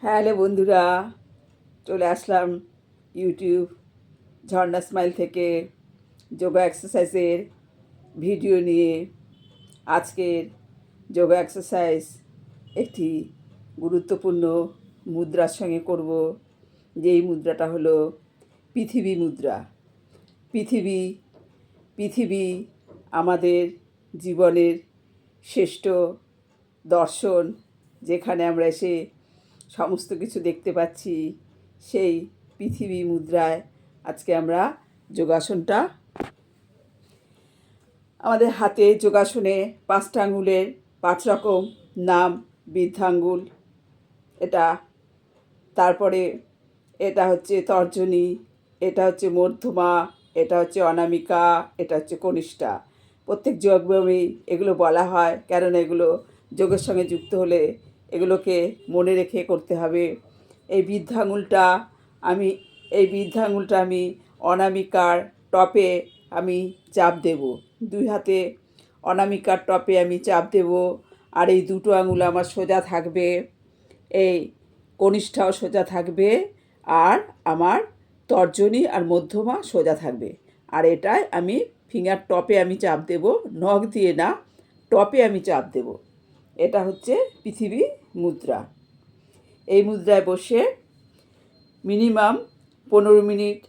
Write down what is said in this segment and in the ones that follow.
Hello বন্ধুরা, চলে আসলাম YouTube ঝর্ণা smile থেকে যোগা এক্সারসাইজের ভিডিও নিয়ে। আজকের যোগা এক্সারসাইজ একটি গুরুত্বপূর্ণ মুদ্রার সঙ্গে করব, যেই মুদ্রাটা হলো পৃথিবী মুদ্রা। পৃথিবী পৃথিবী আমাদের জীবনের শ্রেষ্ঠ দর্শন, যেখানে আমরা এসে সমস্ত কিছু দেখতে পাচ্ছি। সেই পৃথিবী মুদ্রায় আজকে আমরা যোগাসনটা, আমাদের হাতে যোগাসনে 5টা আঙুলের 5 রকম নাম। বৃদ্ধাঙ্গুল এটা, তারপরে এটা হচ্ছে তর্জনী, এটা হচ্ছে মধ্যমা, এটা হচ্ছে অনামিকা, এটা হচ্ছে কনিষ্ঠা। প্রত্যেক যোগব্যায়ামেই এগুলো বলা হয়, কেননা এগুলো যোগের সঙ্গে যুক্ত হলে এগুলোকে মনে রেখে করতে হবে। এই বৃদ্ধাঙ্গুলটা আমি আমি অনামিকার টপে আমি চাপ দেব। দুই হাতে অনামিকার টপে আমি চাপ দেব, আর এই দুটো আঙুল আমার সোজা থাকবে, এই কনিষ্ঠাও সোজা থাকবে, আর আমার তর্জনী আর মধ্যমা সোজা থাকবে। আর এটায় আমি ফিঙ্গার টপে আমি চাপ দেব, নখ দিয়ে না, টপে আমি চাপ দেব। এটা হচ্ছে পৃথিবী মুদ্রা। এই মুদ্রায় বসে মিনিমাম 15 মিনিট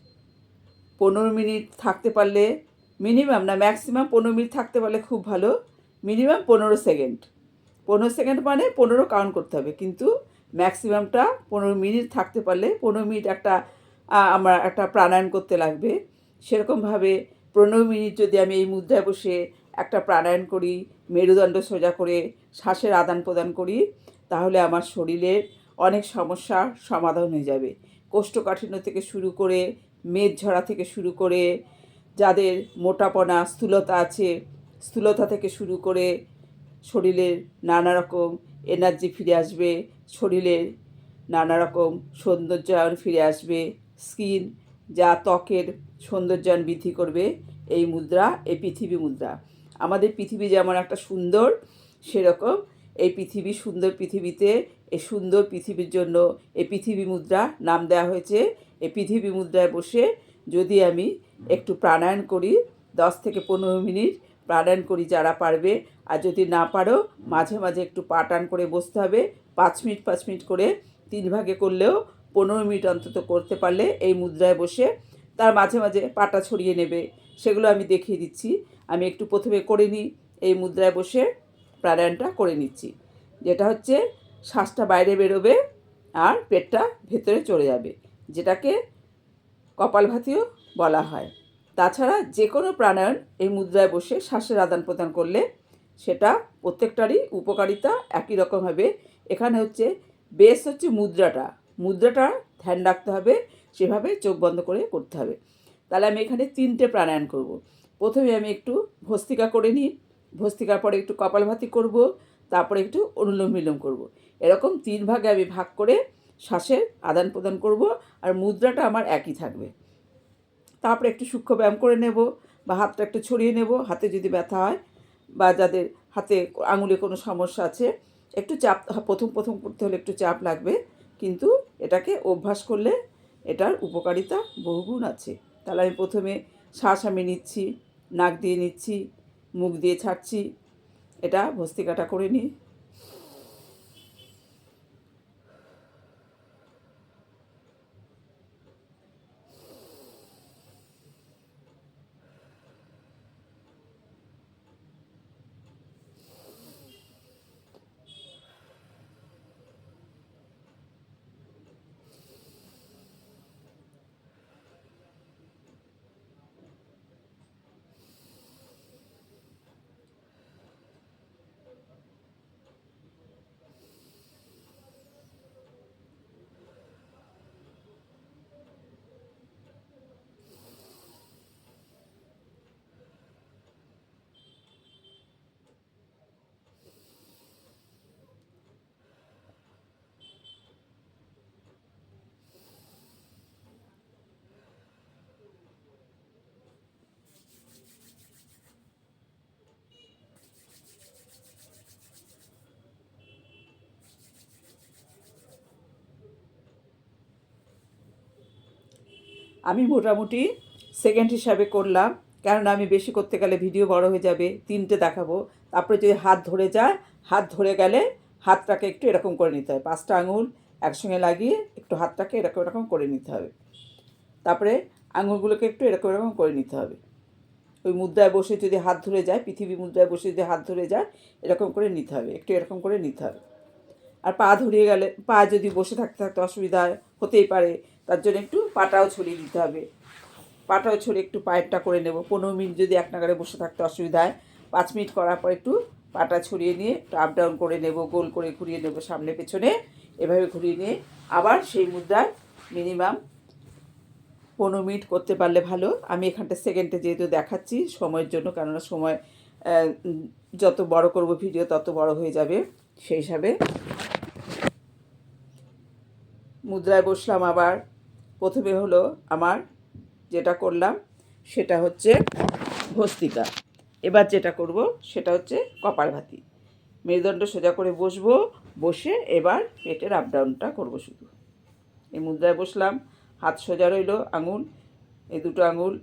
15 মিনিট থাকতে পারলে, মিনিমাম না ম্যাক্সিমাম 15 মিনিট থাকতে পারলে খুব ভালো। মিনিমাম 15 সেকেন্ড, 15 সেকেন্ড মানে 15 কাউন্ট করতে হবে, কিন্তু ম্যাক্সিমামটা 15 মিনিট থাকতে পারলে, 15 মিনিট আমার একটা প্রাণায়াম করতে লাগবে। সেরকমভাবে 15 মিনিট যদি আমি এই মুদ্রায় বসে একটা প্রাণায়াম করি, মেরুদণ্ড সোজা করে শ্বাসের আদান প্রদান করি, তাহলে আমার শরীরের অনেক সমস্যার সমাধান হয়ে যাবে। কোষ্ঠকাঠিন্য থেকে শুরু করে, মেদ ঝরা থেকে শুরু করে, যাদের মোটাপনা স্থূলতা আছে, স্থূলতা থেকে শুরু করে শরীরের নানা রকম এনার্জি ফিরে আসবে, শরীরের নানা রকম সৌন্দর্যায়ন ফিরে আসবে। স্কিন, যা ত্বকের সৌন্দর্যায়ন বৃদ্ধি করবে এই মুদ্রা, এই পৃথিবী মুদ্রা। আমাদের পৃথিবী যেমন একটা সুন্দর, সেরকম এই পৃথিবী সুন্দর। পৃথিবীতে এই সুন্দর পৃথিবীর জন্য এই পৃথিবী মুদ্রা নাম দেওয়া হয়েছে। এই পৃথিবী মুদ্রায় বসে যদি আমি একটু প্রাণায়াম করি, 10 থেকে 15 মিনিট প্রাণায়াম করি যারা পারবে। আর যদি না পারো, মাঝে মাঝে একটু পা টান করে বসতে হবে। 5 মিনিট 5 মিনিট করে 3 ভাগে করলেও 15 মিনিট অন্তত করতে পারলে এই মুদ্রায় বসে, তার মাঝে মাঝে পাটা ছড়িয়ে নেবে, সেগুলো আমি দেখিয়ে দিচ্ছি। আমি একটু প্রথমে করে নিই, এই মুদ্রায় বসে প্রাণায়ামটা করে নিচ্ছি। যেটা হচ্ছে শ্বাসটা বাইরে বেরোবে আর পেটটা ভেতরে চলে যাবে, যেটাকে কপালভাতিও বলা হয়। তাছাড়া যে কোনো প্রাণায়াম এই মুদ্রায় বসে শ্বাসের আদান প্রদান করলে সেটা প্রত্যেকটারই উপকারিতা একই রকম হবে। এখানে হচ্ছে বেস হচ্ছে মুদ্রাটা ধ্যান রাখতে হবে, সেভাবে চোখ বন্ধ করে করতে হবে। তাহলে আমি এখানে 3টে প্রাণায়াম করব। প্রথমে আমি একটু ভস্ত্রিকা করে নিই, ভস্ত্রিকার পরে একটু কপালভাতি করব, তারপরে একটু অনুলোম বিলোম করব। এরকম 3 ভাগে আমি ভাগ করে শ্বাসের আদান প্রদান করব, আর মুদ্রাটা আমার একই থাকবে। তারপরে একটু সূক্ষ্ম ব্যায়াম করে নেব, বা হাতটা একটু ছড়িয়ে নেব হাতে যদি ব্যথা হয়, বা যাদের হাতে আঙুলে কোনো সমস্যা আছে, একটু চাপ প্রথম প্রথম করতে হলে একটু চাপ লাগবে, কিন্তু এটাকে অভ্যাস করলে এটার উপকারিতা বহুগুণ আছে। তাহলে আমি প্রথমে শ্বাস আমি নিচ্ছি, নাক দিয়ে নিচ্ছি, মুখ দিয়ে ছাড়ছি। এটা ভস্ত্রিকাটা করে নিই। আমি মোটামুটি সেকেন্ড হিসাবে করলাম, কেননা আমি বেশি করতে গেলে ভিডিও বড় হয়ে যাবে, 3টে দেখাবো। তারপরে যদি হাত ধরে যায়, হাত ধরে গেলে হাতটাকে একটু এরকম করে নিতে হবে, 5টা আঙুল একসঙ্গে লাগিয়ে একটু হাতটাকে এরকম এরকম করে নিতে হবে। তারপরে আঙুলগুলোকে একটু এরকম এরকম করে নিতে হবে। ওই মুদ্রায় বসে যদি হাত ধরে যায়, পৃথিবী মুদ্রায় বসে যদি হাত ধরে যায়, এরকম করে নিতে হবে, একটু এরকম করে নিতে হবে। আর পা ধরিয়ে গেলে, পা যদি বসে থাকতে থাকতে অসুবিধা হতেই পারে, তার জন্য একটু পাটাও ছড়িয়ে দিতে হবে। পাটাও ছড়িয়ে একটু পায়েরটা করে নেব। 15 মিনিট যদি এক নাগারে বসে থাকতে অসুবিধা হয়, 5 মিনিট করার পর একটু পাটা ছড়িয়ে নিয়ে একটু আপ ডাউন করে নেব, গোল করে ঘুরিয়ে নেব সামনে পেছনে, এভাবে ঘুরিয়ে নিয়ে আবার সেই মুদ্রায় মিনিমাম 15 মিনিট করতে পারলে ভালো। আমি এখানটা সেকেন্ডে যেহেতু দেখাচ্ছি সময়ের জন্য, কেননা সময় যত বড় করব ভিডিও তত বড় হয়ে যাবে, সেই হিসাবে মুদ্রায় বসলাম। আবার প্রথমে হলো আমার যেটা করলাম সেটা হচ্ছে ভস্ত্রিকা। এবার যেটা করব সেটা হচ্ছে কপালভাতি। মেরুদণ্ড সোজা করে বসবো, বসে এবার পেটের আপ ডাউনটা করবো শুধু। এই মুদ্রায় বসলাম, হাত সোজা রইল, আঙুল, এই দুটো আঙুল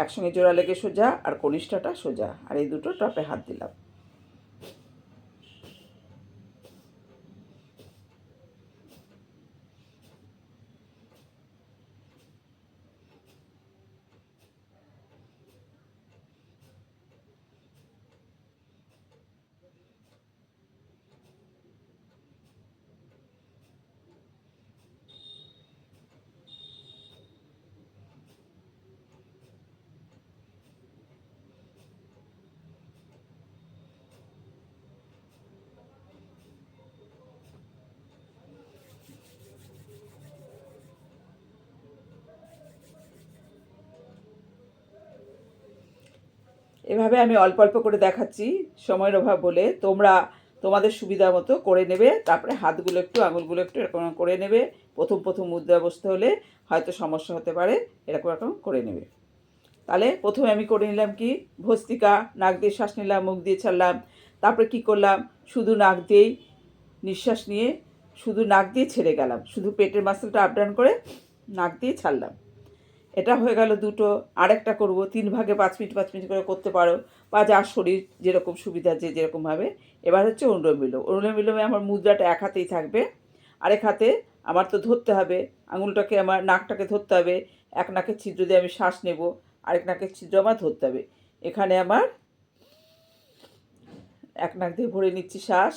একসঙ্গে জোড়া লেগে সোজা, আর কনিষ্ঠাটা সোজা, আর এই দুটো টপে হাত দিলাম। এভাবে আমি অল্প অল্প করে দেখাচ্ছি সময়ের অভাব বলে, তোমরা তোমাদের সুবিধা মতো করে নেবে। তারপরে হাতগুলো একটু, আঙুলগুলো একটু এরকম করে নেবে। প্রথম প্রথম মুদ্রা বসতে হলে হয়তো সমস্যা হতে পারে, এরকম এরকম করে নেবে। তাহলে প্রথমে আমি করে নিলাম কি, ভস্ত্রিকা, নাক দিয়ে শ্বাস নিলাম, মুখ দিয়ে ছাড়লাম। তারপরে কি করলাম, শুধু নাক দিয়েই নিঃশ্বাস নিয়ে শুধু নাক দিয়ে ছেড়ে গেলাম, শুধু পেটের মাসেলটা আপ ডাউন করে নাক দিয়ে ছাড়লাম। এটা হয়ে গেল দুটো। আরেকটা করব, 3 ভাগে 5 মিনিট 5 মিনিট করে করতে পারো, বা যার শরীর যেরকম সুবিধা যে যেরকমভাবে। এবার হচ্ছে অনুলোম বিলোম। অনুলোম বিলোমে আমার মুদ্রাটা এক হাতেই থাকবে, আরেক হাতে আমার তো ধরতে হবে আঙুলটাকে, আমার নাকটাকে ধরতে হবে, এক নাকের ছিদ্র দিয়ে আমি শ্বাস নেব, আরেক নাকের ছিদ্র আমার ধরতে হবে। এখানে আমার এক নাক দিয়ে ভরে নিচ্ছি শ্বাস,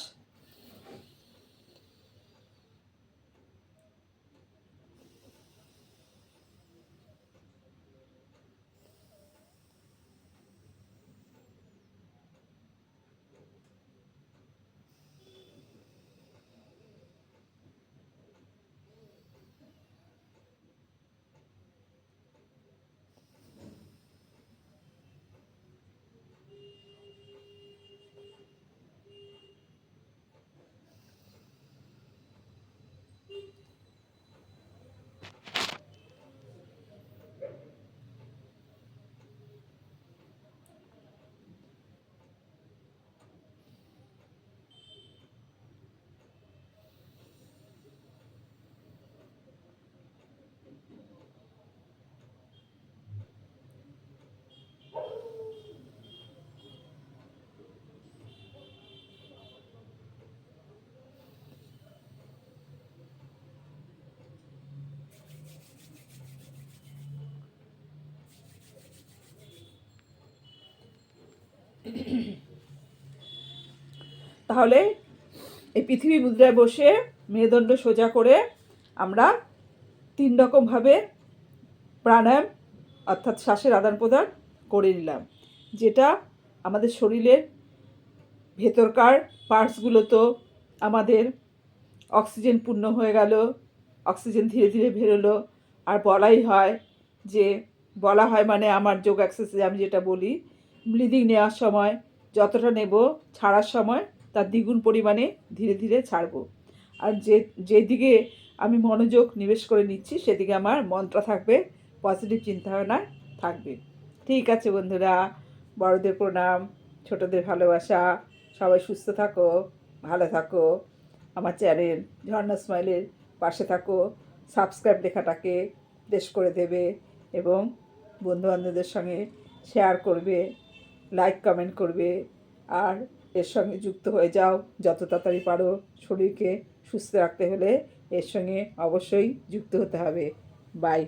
তাহলে এই পৃথিবী মুদ্রায় বসে মেরুদণ্ড সোজা করে আমরা 3 রকমভাবে প্রাণায়াম অর্থাৎ শ্বাসের আদান প্রদান করে নিলাম, যেটা আমাদের শরীরের ভেতরকার পার্টসগুলো তো আমাদের অক্সিজেন পূর্ণ হয়ে গেল, অক্সিজেন ধীরে ধীরে বেরোলো। আর বলা হয় মানে আমার যোগ এক্সারসাইজ আমি যেটা বলি, ব্লিডিং নেওয়ার সময় যতটা নেব, ছাড়ার সময় তার দ্বিগুণ পরিমাণে ধীরে ধীরে ছাড়বো। আর যেদিকে আমি মনোযোগ নিবেশ করে নিচ্ছি সেদিকে আমার মনটা থাকবে, পজিটিভ চিন্তাভাবনা থাকবে। ঠিক আছে বন্ধুরা, বড়দের প্রণাম, ছোটদের ভালোবাসা। সবাই সুস্থ থাকো, ভালো থাকো। আমার চ্যানেল ঝর্ণা স্মাইলের পাশে থাকো, সাবস্ক্রাইব লেখাটাকে প্রেস করে দেবে, এবং বন্ধুবান্ধবদের সঙ্গে শেয়ার করবে, লাইক কমেন্ট করবে। আর এর সঙ্গে যুক্ত হয়ে যাও যত তাড়াতাড়ি পারো। শরীরকে সুস্থ রাখতে হলে এর সঙ্গে অবশ্যই যুক্ত হতে হবে। বাই।